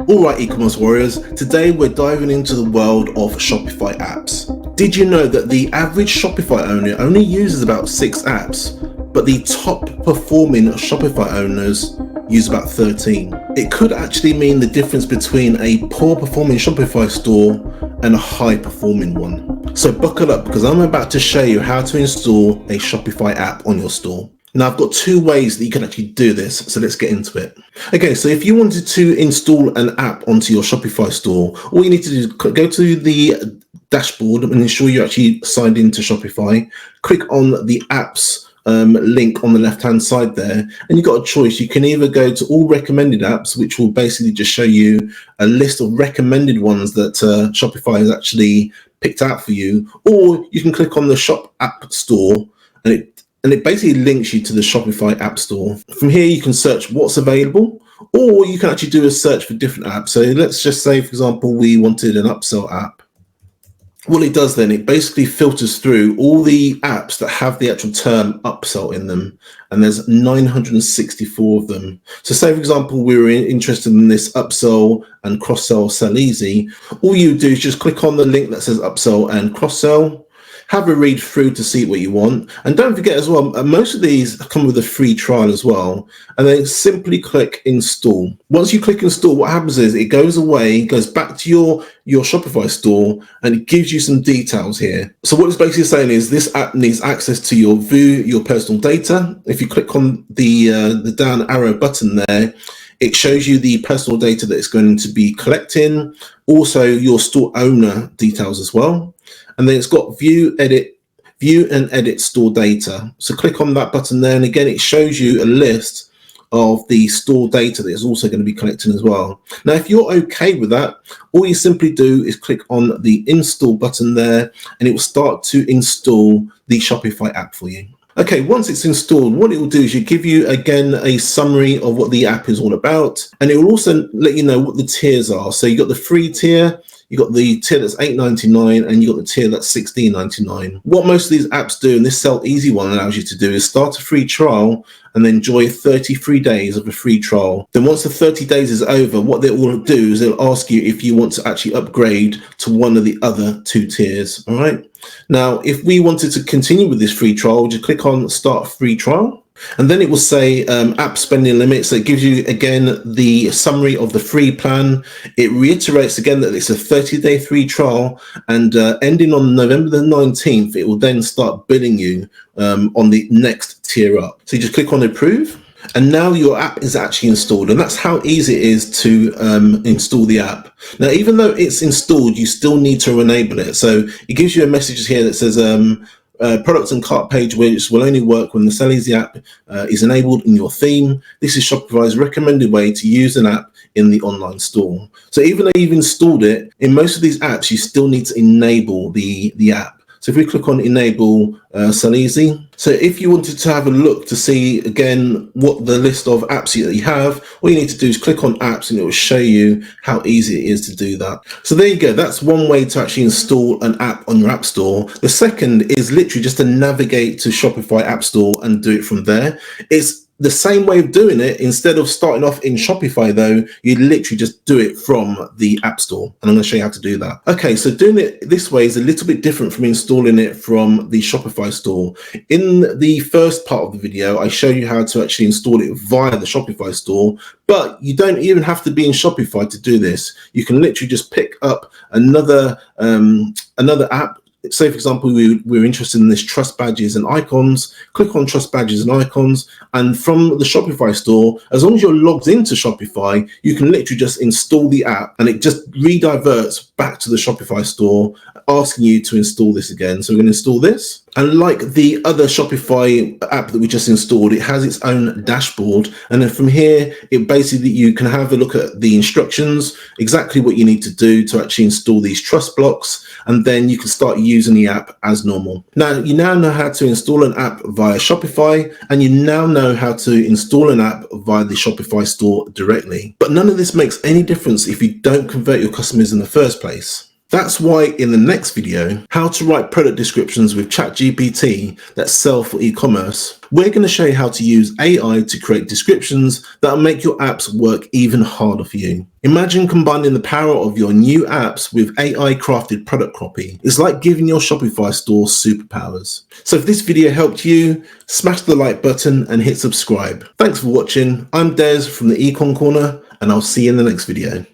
Alright e-commerce warriors, today we're diving into the world of Shopify apps. Did you know that the average Shopify owner only uses about 6 apps, but the top performing Shopify owners use about 13? It could actually mean the difference between a poor performing Shopify store and a high performing one. So buckle up because I'm about to show you how to install a Shopify app on your store. Now I've got 2 ways that you can actually do this, so let's get into it. Okay, so if you wanted to install an app onto your Shopify store, all you need to do is go to the dashboard and ensure you're actually signed into Shopify. Click on the apps link on the left hand side there, and you've got a choice. You can either go to all recommended apps, which will basically just show you a list of recommended ones that Shopify has actually picked out for you, or you can click on the Shop App Store and it basically links you to the Shopify App Store. From here, you can search what's available, or you can actually do a search for different apps. So let's just say, for example, we wanted an upsell app. What it does then, it basically filters through all the apps that have the actual term upsell in them, and there's 964 of them. So say, for example, we were interested in this upsell and cross-sell sell easy. All you do is just click on the link that says upsell and cross-sell, have a read through to see what you want. And don't forget as well, most of these come with a free trial as well. And then simply click install. Once you click install, what happens is it goes away, goes back to your Shopify store, and it gives you some details here. So what it's basically saying is this app needs access to your view, your personal data. If you click on the down arrow button there, it shows you the personal data that it's going to be collecting, also your store owner details as well. And then it's got view and edit store data. So click on that button there, and again, it shows you a list of the store data that is also going to be collecting as well. Now, if you're okay with that, all you simply do is click on the install button there, and it will start to install the Shopify app for you. Okay, once it's installed, what it will do is you give you again a summary of what the app is all about, and it will also let you know what the tiers are. So you got the free tier, you got the tier that's $8.99, and you got the tier that's $16.99. What most of these apps do, and this Sell Easy one allows you to do, is start a free trial and then enjoy 33 days of a free trial. Then once the 30 days is over, what they will do is they'll ask you if you want to actually upgrade to one of the other 2 tiers. All right. Now, if we wanted to continue with this free trial, we'll just click on Start Free Trial. And then it will say app spending limits. So it gives you again the summary of the free plan. It reiterates again that it's a 30-day free trial, and ending on November the 19th, it will then start billing you on the next tier up. So you just click on approve, and now your app is actually installed. And that's how easy it is to install the app. Now, even though it's installed, you still need to enable it. So it gives you a message here that says products and cart page, which will only work when the Sell Easy app is enabled in your theme. This is Shopify's recommended way to use an app in the online store. So even though you've installed it, in most of these apps, you still need to enable the app. So if we click on enable Sell Easy, so if you wanted to have a look to see again what the list of apps that you have, all you need to do is click on apps, and it will show you how easy it is to do that. So there you go. That's one way to actually install an app on your app store. The second is literally just to navigate to Shopify App Store and do it from there. It's the same way of doing it. Instead of starting off in Shopify though, you literally just do it from the App Store, and I'm going to show you how to do that. Okay, so doing it this way is a little bit different from installing it from the Shopify store. In the first part of the video, I show you how to actually install it via the Shopify store, but you don't even have to be in Shopify to do this. You can literally just pick up another app. Say, for example, we're interested in this trust badges and icons. Click on trust badges and icons, and from the Shopify store, as long as you're logged into Shopify, you can literally just install the app, and it just rediverts back to the Shopify store, asking you to install this again. So we're going to install this. And like the other Shopify app that we just installed, it has its own dashboard. And then from here, it basically, you can have a look at the instructions, exactly what you need to do to actually install these trust blocks. And then you can start using the app as normal. Now, you now know how to install an app via Shopify, and you now know how to install an app via the Shopify store directly. But none of this makes any difference if you don't convert your customers in the first place. That's why in the next video, how to write product descriptions with ChatGPT that sell for e-commerce, we're going to show you how to use AI to create descriptions that will make your apps work even harder for you. Imagine combining the power of your new apps with AI crafted product copy. It's like giving your Shopify store superpowers. So if this video helped you, smash the like button and hit subscribe. Thanks for watching. I'm Des from the Ecom Corner, and I'll see you in the next video.